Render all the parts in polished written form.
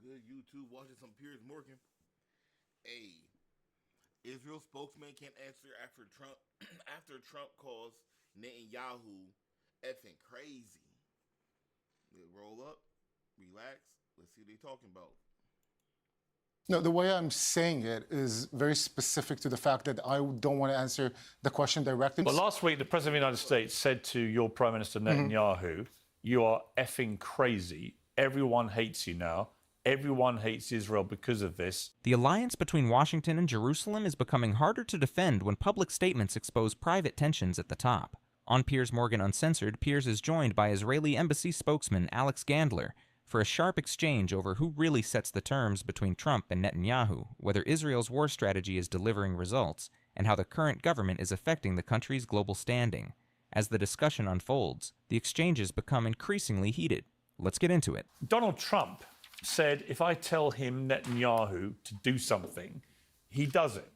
good YouTube watching some Piers Morgan. A Israel spokesman can't answer after Trump after Trump calls Netanyahu effing crazy. Roll up, relax. Let's see what they're talking about. No, the way I'm saying it is very specific to the fact that I don't want to answer the question directly. Well, last week, the President of the United States said to your Prime Minister Netanyahu, you are effing crazy. Everyone hates you now. Everyone hates Israel because of this. The alliance between Washington and Jerusalem is becoming harder to defend when public statements expose private tensions at the top. On Piers Morgan Uncensored, Piers is joined by Israeli embassy spokesman Alex Gandler for a sharp exchange over who really sets the terms between Trump and Netanyahu, whether Israel's war strategy is delivering results, and how the current government is affecting the country's global standing. As the discussion unfolds, the exchanges become increasingly heated. Let's get into it. Donald Trump said, if I tell him, Netanyahu, to do something, he does it.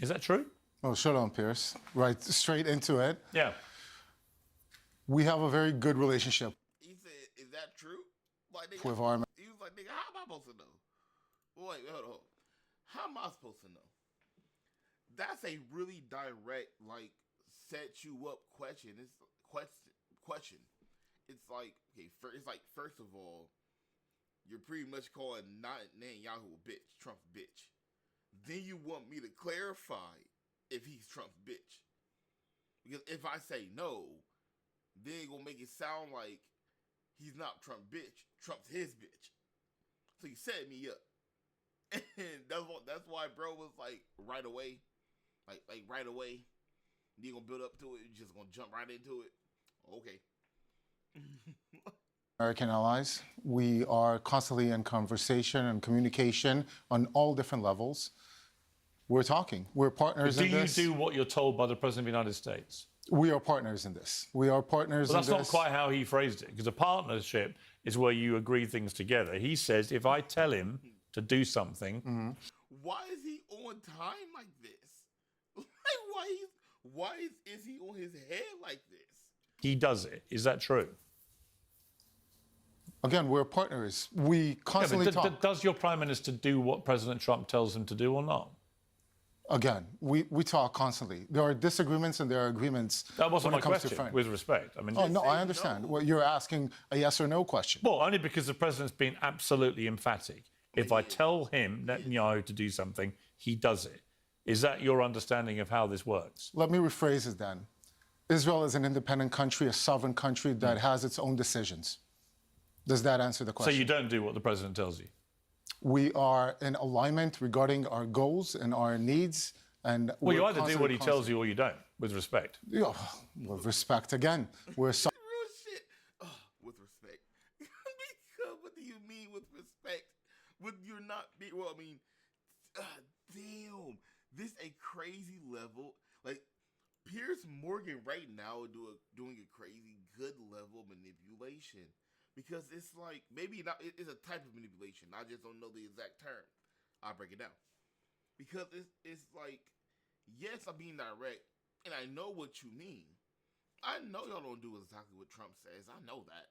Is that true? Oh, shalom, Piers. Right, straight into it. Yeah. We have a very good relationship. He said, "Is that true?" Like, nigga, With our... he was like, "Nigga, how am I supposed to know?" Wait, hold on. How am I supposed to know? That's a really direct, like, set you up question. It's question. It's like, okay, first of all, you're pretty much calling not Netanyahu a bitch, Trump's bitch. Then you want me to clarify if he's Trump's bitch. Because if I say no, then it's gonna make it sound like he's not Trump's bitch. Trump's his bitch. So you set me up. And that's why bro was like right away. Like right away. You gonna build up to it, you're just gonna jump right into it. Okay. American allies. We are constantly in conversation and communication on all different levels. We're talking. We're partners in this. Do you do what you're told by the President of the United States? We are partners in this. We are partners in this. Well, that's not quite how he phrased it, because a partnership is where you agree things together. He says, if I tell him to do something... Why is he on time like this? Like, why is he on his head like this? He does it. Is that true? Again, we're partners. We constantly talk. Does your Prime Minister do what President Trump tells him to do or not? Again, we talk constantly. There are disagreements and there are agreements. That wasn't when my it comes to question, friends. with respect. I mean, oh, no, I understand. No. Well, you're asking a yes or no question. Well, only because the President's been absolutely emphatic. If I tell him, Netanyahu, to do something, he does it. Is that your understanding of how this works? Let me rephrase it then. Israel is an independent country, a sovereign country that has its own decisions. Does that answer the question? So you don't do what the President tells you? We are in alignment regarding our goals and our needs. And well, you either do what he tells you or you don't, with respect. Yeah, with respect, again. We're Real shit. Oh, with respect. Because what do you mean with respect? Would you not be... Well, I mean... damn. This a crazy level. Like, Piers Morgan right now doing a crazy good level of manipulation. Because it's like, maybe not, it's a type of manipulation. I just don't know the exact term. I'll break it down. Because it's like, yes, I'm being direct, and I know what you mean. I know y'all don't do exactly what Trump says. I know that.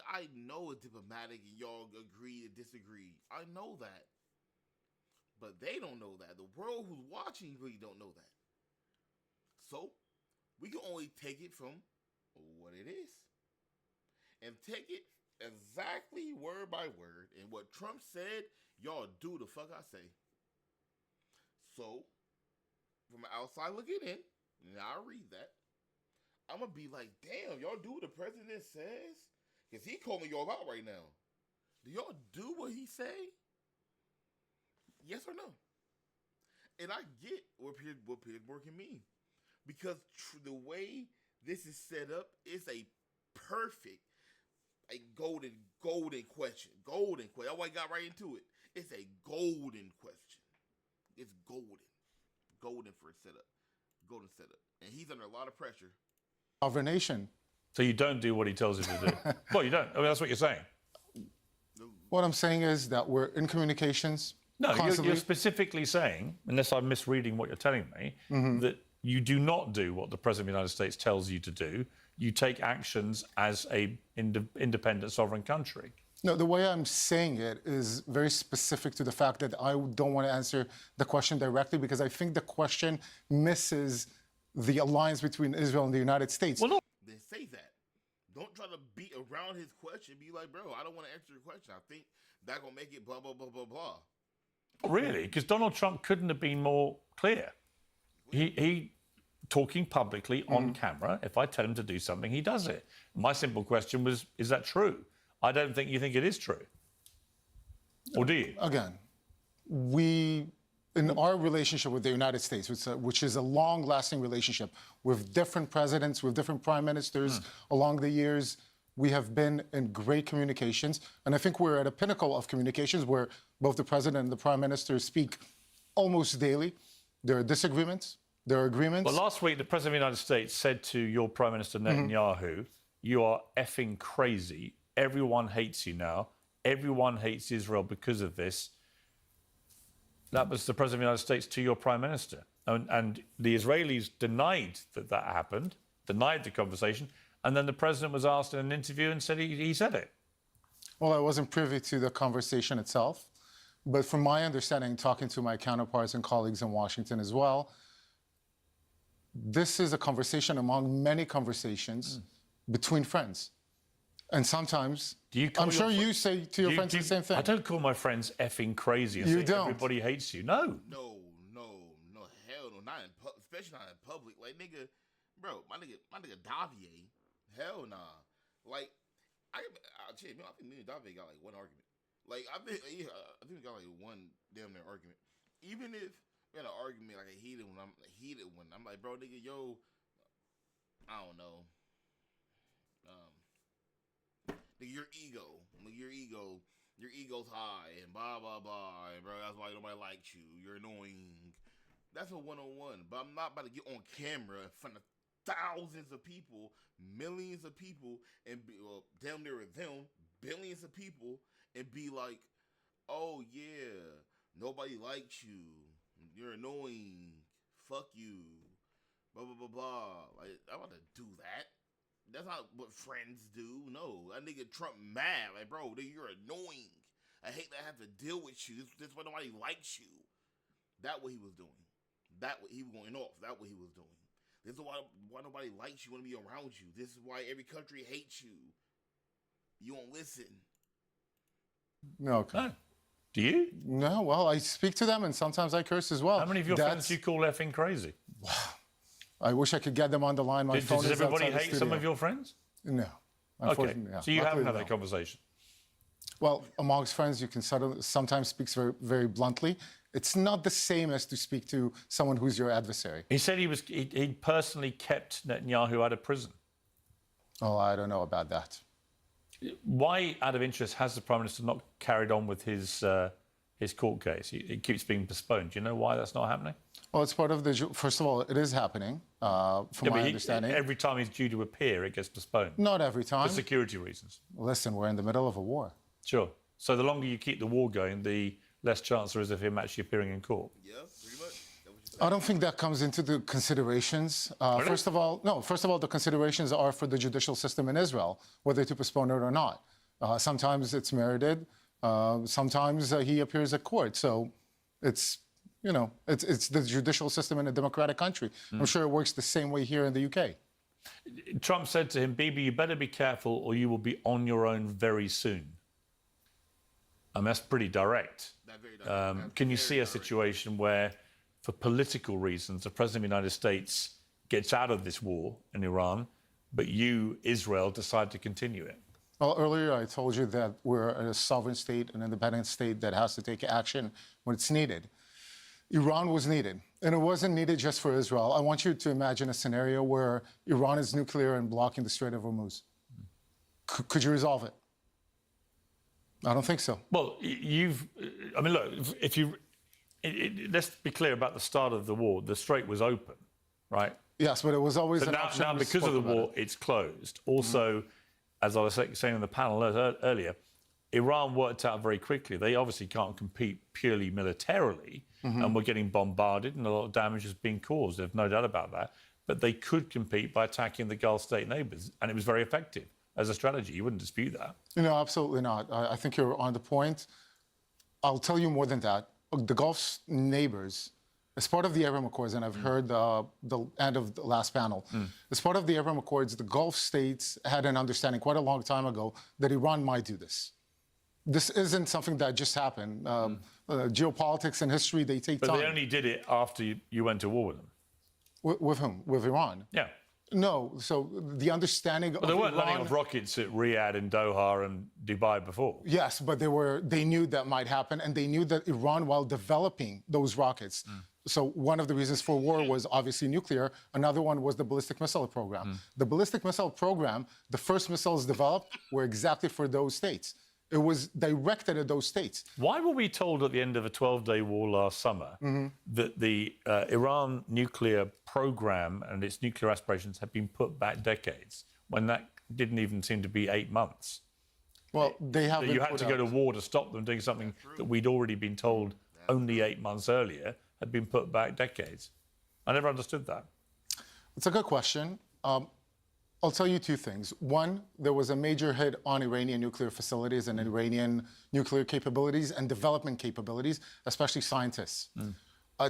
I know it's diplomatic and y'all agree to disagree. I know that. But they don't know that. The world who's watching really don't know that. So, we can only take it from what it is. And take it exactly word by word. And what Trump said, y'all do the fuck I say. So, from the outside looking in, and I read that, I'm going to be like, damn, y'all do what the president says? Because he calling y'all out right now. Do y'all do what he say? Yes or no? And I get what Piers Morgan mean. Because the way this is set up, it's a perfect, a golden question. Golden question. That's why I got right into it. It's a golden question. It's golden. Golden for a setup. Golden setup. And he's under a lot of pressure. Of a nation. So you don't do what he tells you to do? Well, you don't. I mean, that's what you're saying. What I'm saying is that we're in communications. No, you're specifically saying, unless I'm misreading what you're telling me, that you do not do what the President of the United States tells you to do. You take actions as a independent sovereign country. No, the way I'm saying it is very specific to the fact that I don't want to answer the question directly because I think the question misses the alliance between Israel and the United States. Well, no. Then say that. Don't try to beat around his question. Be like, bro, I don't want to answer your question. I think that gonna make it blah blah blah blah blah. Really? Because Donald Trump couldn't have been more clear. He talking publicly on camera. If I tell him to do something, he does it. My simple question was, is that true? I don't think you think it is true. Or do you? Again, in our relationship with the United States, which is a long-lasting relationship with different presidents, with different prime ministers along the years, we have been in great communications. And I think we're at a pinnacle of communications where both the president and the prime minister speak almost daily. There are disagreements, there are agreements. Well, last week, the president of the United States said to your prime minister, Netanyahu, you are effing crazy. Everyone hates you now. Everyone hates Israel because of this. That was the president of the United States to your prime minister. And the Israelis denied that happened, denied the conversation. And then the president was asked in an interview and said he said it. Well, I wasn't privy to the conversation itself. But from my understanding, talking to my counterparts and colleagues in Washington as well, this is a conversation among many conversations between friends. And sometimes, I'm sure you say to your friends the same thing. I don't call my friends effing crazy and You say don't. everybody hates you. No. No, hell no, not especially not in public. Like nigga, bro, my nigga Davier, hell nah. Like I think me and Davier got like one argument. Like I think we got like one damn near argument. Even if we had an argument like a heated one, I'm like, bro, nigga, yo, I don't know. Your ego's high and blah blah blah, and bro, that's why nobody likes you. You're annoying. That's a one-on-one. But I'm not about to get on camera in front of thousands of people, millions of people, and be damn near them, billions of people, and be like, oh yeah, nobody likes you. You're annoying. Fuck you. Blah blah blah blah. Like I'm about to do that. That's not what friends do. No, that nigga Trump mad. Like, bro, nigga, you're annoying. I hate that I have to deal with you. This is why nobody likes you. That what he was doing. That what he was going off. That what he was doing. This is why nobody likes you. Want to be around you. This is why every country hates you. You won't listen. No, okay. No. Do you? No, well, I speak to them and sometimes I curse as well. How many of your friends do you call effing crazy? I wish I could get them on the line. My phone Does is everybody outside the hate some studio. of your friends? No. Okay. Yeah. So you haven't Luckily, had no. that conversation? Well, amongst friends, you can sometimes speak very, very bluntly. It's not the same as to speak to someone who's your adversary. He said he personally kept Netanyahu out of prison. Oh, I don't know about that. Why, out of interest, has the Prime Minister not carried on with his court case? It keeps being postponed. Do you know why that's not happening? Well, it's part of the... First of all, it is happening, from my understanding. Every time he's due to appear, it gets postponed. Not every time. For security reasons. Listen, we're in the middle of a war. Sure. So the longer you keep the war going, the less chance there is of him actually appearing in court. Yeah, pretty much. I don't think that comes into the considerations. Really? First of all, the considerations are for the judicial system in Israel, whether to postpone it or not. Sometimes it's merited. Sometimes he appears at court. So it's the judicial system in a democratic country. I'm sure it works the same way here in the UK. Trump said to him, Bibi, you better be careful or you will be on your own very soon. And that's pretty direct. Can you see a situation where, for political reasons, the President of the United States gets out of this war in Iran, but you, Israel, decide to continue it? Well, earlier I told you that we're a sovereign state, an independent state that has to take action when it's needed. Iran was needed, and it wasn't needed just for Israel. I want you to imagine a scenario where Iran is nuclear and blocking the Strait of Hormuz. Could you resolve it? I don't think so. Well, look, let's be clear about the start of the war. The strait was open, right? Yes, but it was always But an option. now, because of the war, it's closed. Also, as I was saying in the panel earlier, Iran worked out very quickly. They obviously can't compete purely militarily, and we're getting bombarded, and a lot of damage is being caused. There's no doubt about that. But they could compete by attacking the Gulf state neighbours, and it was very effective. as a strategy. You wouldn't dispute that. No, absolutely not. I think you're on the point. I'll tell you more than that. The Gulf's neighbors, as part of the Abraham Accords, and I've heard the end of the last panel, as part of the Abraham Accords, the Gulf states had an understanding quite a long time ago that Iran might do this. This isn't something that just happened. Geopolitics and history, they take time. But they only did it after you went to war with them. With whom? With Iran? Yeah. No. So the understanding But of they weren't Iran, landing off rockets at Riyadh and Doha and Dubai before. Yes, but they knew that might happen, and they knew that Iran, while developing those rockets, so one of the reasons for war was obviously nuclear. Another one was the ballistic missile program. The ballistic missile program, the first missiles developed were exactly for those states. It was directed at those states. Why were we told at the end of a 12-day war last summer that the Iran nuclear program and its nuclear aspirations had been put back decades, when that didn't even seem to be 8 months? Well, they have. That you had to go to war to stop them doing something that we'd already been told only 8 months earlier had been put back decades. I never understood that. It's a good question. I'll tell you two things. One, there was a major hit on Iranian nuclear facilities and Iranian nuclear capabilities and development capabilities, especially scientists.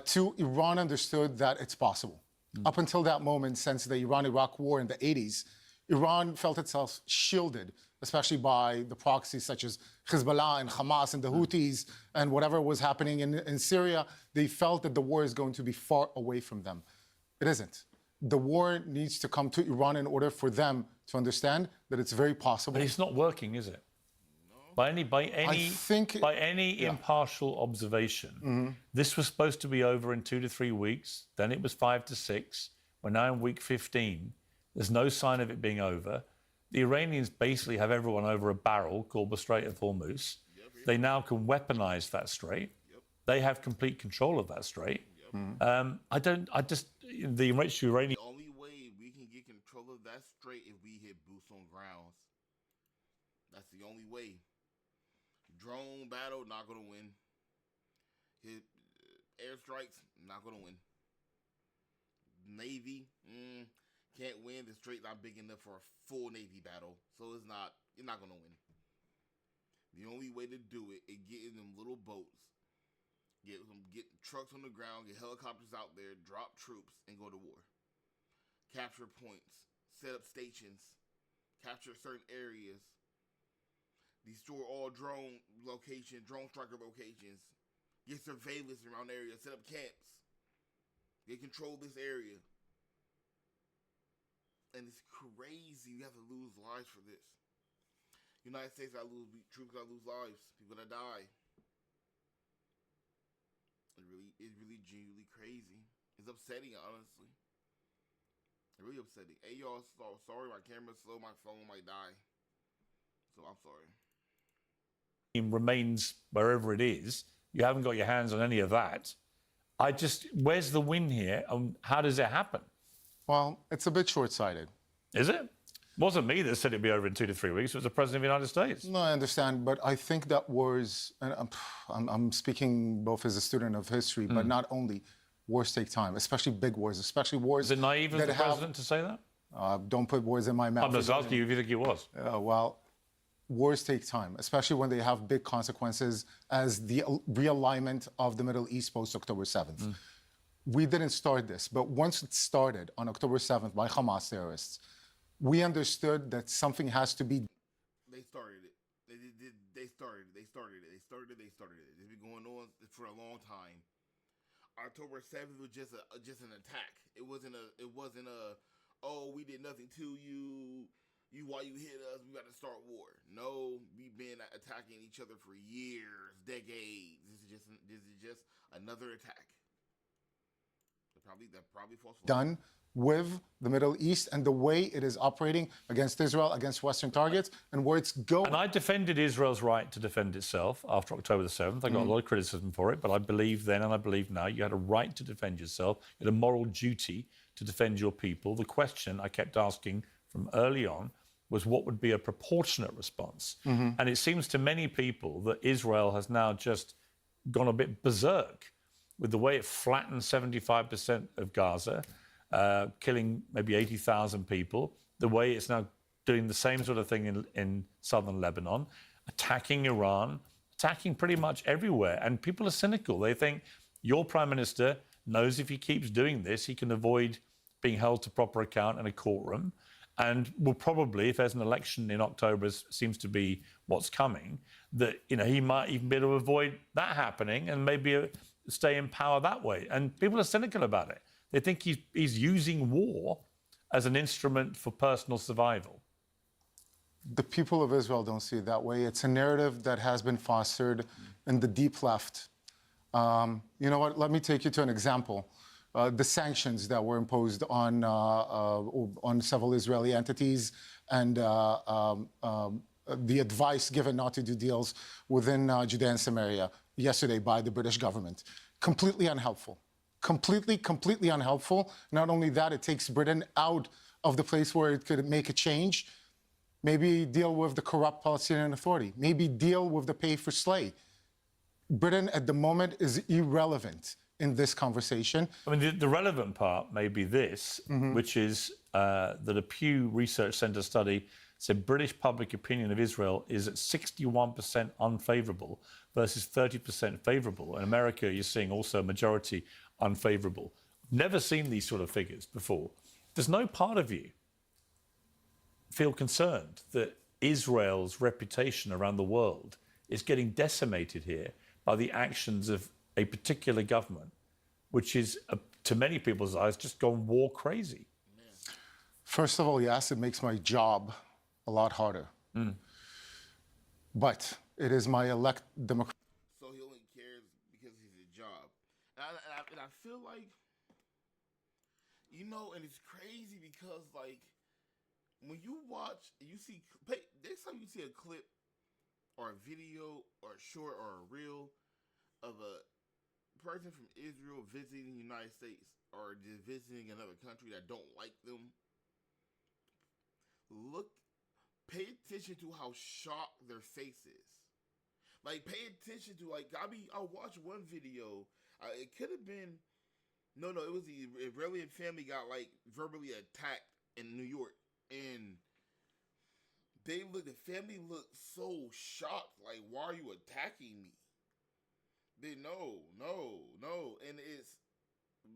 Two, Iran understood that it's possible. Up until that moment, since the Iran-Iraq war in the 80s, Iran felt itself shielded, especially by the proxies such as Hezbollah and Hamas and the Houthis and whatever was happening in Syria. They felt that the war is going to be far away from them. It isn't. The war needs to come to Iran in order for them to understand that it's very possible. But it's not working, is it? By any impartial observation, this was supposed to be over in 2 to 3 weeks. Then it was 5 to 6. We're now in week 15. There's no sign of it being over. The Iranians basically have everyone over a barrel called the Strait of Hormuz. They now can weaponize that strait. They have complete control of that strait. The enriched uranium. The only way we can get control of that strait if we hit boots on grounds. That's the only way. Drone battle, not gonna win. Hit airstrikes, not gonna win. Navy, can't win. The strait not big enough for a full Navy battle, so you're not gonna win. The only way to do it is getting them little boats. Get trucks on the ground, get helicopters out there, drop troops, and go to war. Capture points, set up stations, capture certain areas, destroy all drone striker locations, get surveillance around areas, set up camps, get control of this area. And it's crazy. You have to lose lives for this. United States gotta lose, troops gotta lose lives, people that die. It's really genuinely crazy. It's upsetting, honestly. It's really upsetting. Hey, y'all, sorry, my camera's slow, my phone might die. So I'm sorry. Remains wherever it is. You haven't got your hands on any of that. Where's the win here? And how does it happen? Well, it's a bit short-sighted. Is it? It wasn't me that said it'd be over in 2 to 3 weeks. It was the President of the United States. No, I understand, but I think that wars, and I'm speaking both as a student of history, but not only, wars take time, especially big wars, especially wars. Is it naive of the President to say that? Don't put words in my mouth. I'm just asking you if you think it was. Well, wars take time, especially when they have big consequences as the realignment of the Middle East post-October 7th. We didn't start this, but once it started on October 7th by Hamas terrorists, we understood that something has to be. They started it. They started it. It's been going on for a long time. October 7th was just an attack. It wasn't a oh, we did nothing to you. Why you hit us? We got to start war. No, we've been attacking each other for years, decades. This is just another attack. That probably false. Done with the Middle East and the way it is operating against Israel, against Western targets, and where it's going. And I defended Israel's right to defend itself after October the 7th. I got a lot of criticism for it, but I believe then and I believe now you had a right to defend yourself. You had a moral duty to defend your people. The question I kept asking from early on was what would be a proportionate response. And it seems to many people that Israel has now just gone a bit berserk with the way it flattened 75% of Gaza, killing maybe 80,000 people, the way it's now doing the same sort of thing in southern Lebanon, attacking Iran, attacking pretty much everywhere. And people are cynical. They think your prime minister knows if he keeps doing this, he can avoid being held to proper account in a courtroom, and will probably, if there's an election in October, as seems to be what's coming, that he might even be able to avoid that happening and maybe stay in power that way. And people are cynical about it. They think he's using war as an instrument for personal survival. The people of Israel don't see it that way. It's a narrative that has been fostered in the deep left. You know what? Let me take you to an example. The sanctions that were imposed on several Israeli entities and the advice given not to do deals within Judea and Samaria yesterday by the British government. Completely unhelpful. Completely unhelpful. Not only that, it takes Britain out of the place where it could make a change. Maybe deal with the corrupt Palestinian Authority. Maybe deal with the pay for slay. Britain at the moment is irrelevant in this conversation. I mean, the relevant part may be this, which is that a Pew Research Centre study said British public opinion of Israel is at 61% unfavourable versus 30% favourable. In America, you're seeing also a majority unfavourable. Never seen these sort of figures before. There's no part of you feel concerned that Israel's reputation around the world is getting decimated here by the actions of a particular government, which is, to many people's eyes, just gone war crazy? First of all, yes, it makes my job a lot harder. But it is my democratic. So he only cares because it's his job. And I feel like, and it's crazy because, like, when you watch, you see, next time you see a clip or a video or a short or a reel of a person from Israel visiting the United States or just visiting another country that don't like them, pay attention to how shocked their face is. Like, pay attention to, like, I'll watch one video. It could have been, it was the Israeli family got, like, verbally attacked in New York. And the family looked so shocked. Like, why are you attacking me? They no. And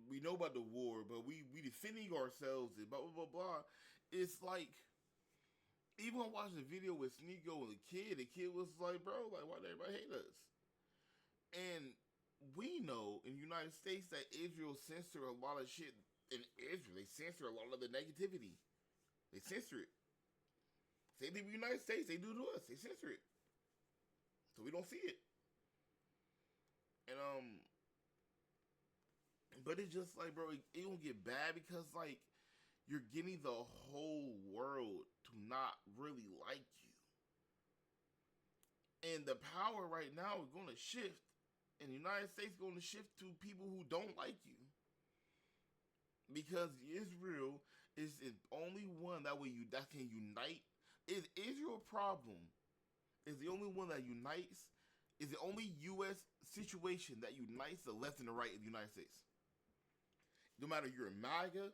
we know about the war, but we defending ourselves and blah, blah, blah, blah. It's like, even when watching the video with Sneeko and the kid was like, bro, like, why does everybody hate us? And we know in the United States that Israel censor a lot of shit in Israel. They censor a lot of the negativity. They censor it. Same thing with the United States. They do to us. They censor it. So we don't see it. And, but it's just like, bro, it gonna get bad because, like, you're getting the whole world to not really like you. And the power right now is going to shift. And the United States is going to shift to people who don't like you. Because Israel is the only one that can unite. Is Israel problem? Is the only one that unites? Is the only U.S. situation that unites the left and the right of the United States? No matter if you're MAGA,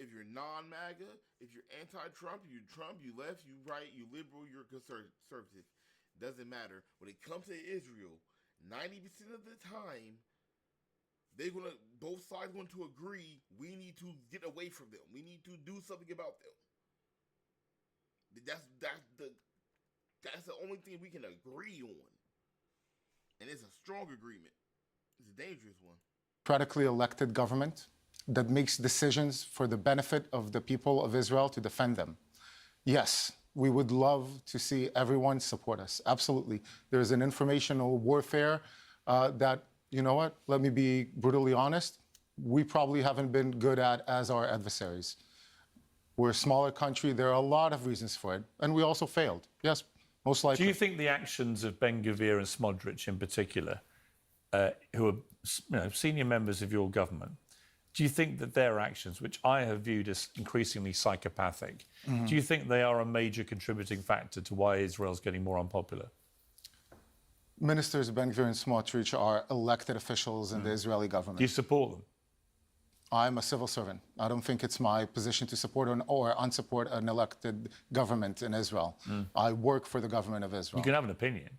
if you're non-MAGA, if you're anti-Trump, you're Trump, you left, you right, you liberal, you're conservative. Doesn't matter. When it comes to Israel, 90% of the time, both sides going to agree we need to get away from them. We need to do something about them. That's the only thing we can agree on. And it's a strong agreement. It's a dangerous one. Democratically elected government that makes decisions for the benefit of the people of Israel to defend them. Yes, we would love to see everyone support us. Absolutely. There's an informational warfare that, let me be brutally honest, we probably haven't been good at as our adversaries. We're a smaller country. There are a lot of reasons for it. And we also failed. Yes, most likely. Do you think the actions of Ben-Gvir and Smodrich in particular, who are senior members of your government, do you think that their actions, which I have viewed as increasingly psychopathic, do you think they are a major contributing factor to why Israel's getting more unpopular? Ministers Ben-Gvir and Smotrich are elected officials in the Israeli government. Do you support them? I'm a civil servant. I don't think it's my position to support or unsupport an elected government in Israel. I work for the government of Israel. You can have an opinion.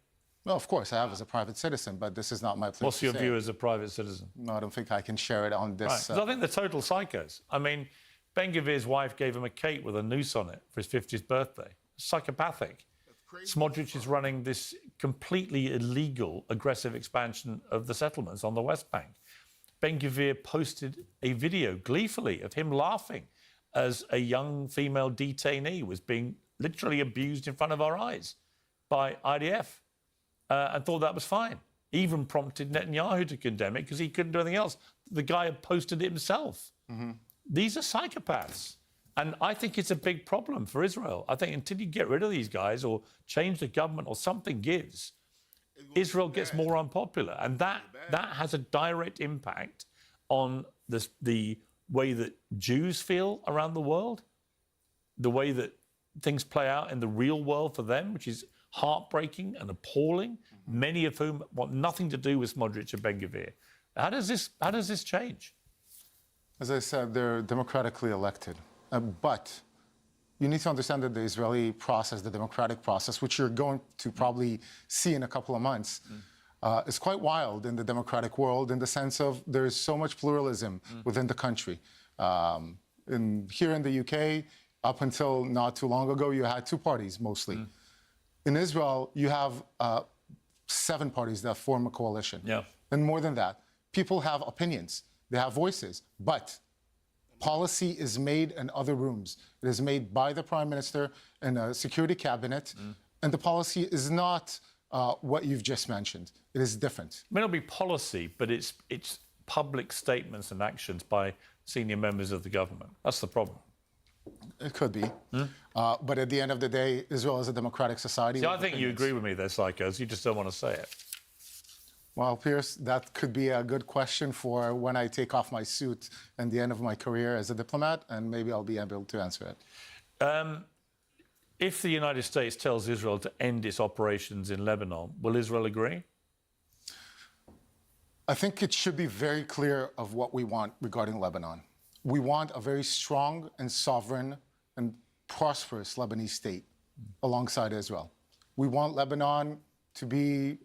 Well, of course, I have as a private citizen, but this is not my place. What's to your say view it. as a private citizen? No, I don't think I can share it on this. Right. 'Cause I think they're total psychos. I mean, Ben-Gvir's wife gave him a cake with a noose on it for his 50th birthday. Psychopathic. Smotrich is running this completely illegal, aggressive expansion of the settlements on the West Bank. Ben-Gvir posted a video gleefully of him laughing as a young female detainee was being literally abused in front of our eyes by IDF and thought that was fine. Even prompted Netanyahu to condemn it because he couldn't do anything else. The guy had posted it himself. These are psychopaths. And I think it's a big problem for Israel. I think until you get rid of these guys or change the government or something gives, Israel gets more unpopular. And that has a direct impact on the way that Jews feel around the world, the way that things play out in the real world for them, which is heartbreaking and appalling, many of whom want nothing to do with Smotrich and Ben-Gvir. How does this change? As I said, they're democratically elected. But you need to understand that the Israeli process, the democratic process, which you're going to probably see in a couple of months, is quite wild in the democratic world in the sense of there's so much pluralism within the country. Here in the UK, up until not too long ago, you had two parties mostly. In Israel, you have 7 parties that form a coalition. Yeah. And more than that, people have opinions, they have voices, but policy is made in other rooms. It is made by the Prime Minister and a security cabinet, and the policy is not what you've just mentioned. It is different. It may not be policy, but it's public statements and actions by senior members of the government. That's the problem. It could be. But at the end of the day, Israel is a democratic society. See, I think you agree with me there, psychos. You just don't want to say it. Well, Piers, that could be a good question for when I take off my suit and the end of my career as a diplomat, and maybe I'll be able to answer it. If the United States tells Israel to end its operations in Lebanon, will Israel agree? I think it should be very clear of what we want regarding Lebanon. We want a very strong and sovereign and prosperous Lebanese state alongside Israel. We want Lebanon to be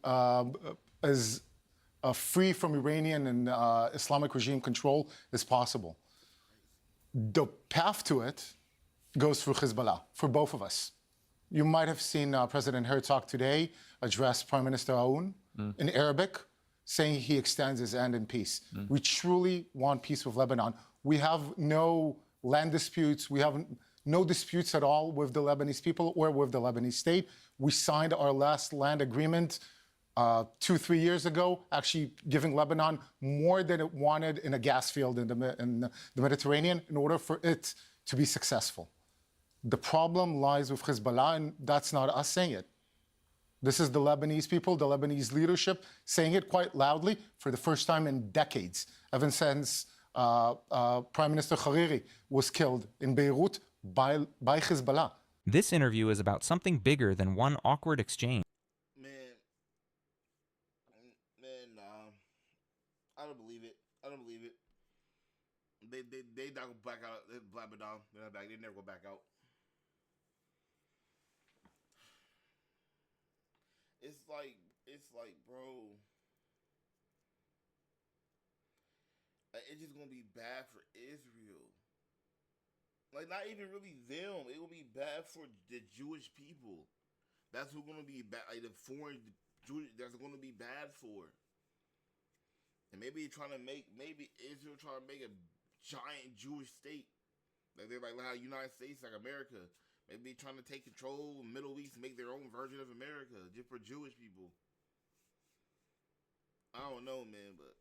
as free from Iranian and Islamic regime control as possible. The path to it goes through Hezbollah, for both of us. You might have seen President Herzog today address Prime Minister Aoun in Arabic, saying he extends his hand in peace. We truly want peace with Lebanon. We have no land disputes. We have no disputes at all with the Lebanese people or with the Lebanese state. We signed our last land agreement 2-3 years ago, actually giving Lebanon more than it wanted in a gas field in the Mediterranean in order for it to be successful. The problem lies with Hezbollah, and that's not us saying it. This is the Lebanese people, the Lebanese leadership saying it quite loudly for the first time in decades, ever since Prime Minister Hariri was killed in Beirut by Hezbollah. This interview is about something bigger than one awkward exchange. Nah. I don't believe it. They not go back out. Lebanon. They're not back. They never go back out. It's like, bro. It's just gonna be bad for Israel. Like, not even really them. It will be bad for the Jewish people. That's what's gonna be bad. Like the foreign Jewish. That's gonna be bad for. And maybe Israel trying to make a giant Jewish state. Like they're like how the United States, like America. Maybe trying to take control of the Middle East and make their own version of America just for Jewish people. I don't know, man, but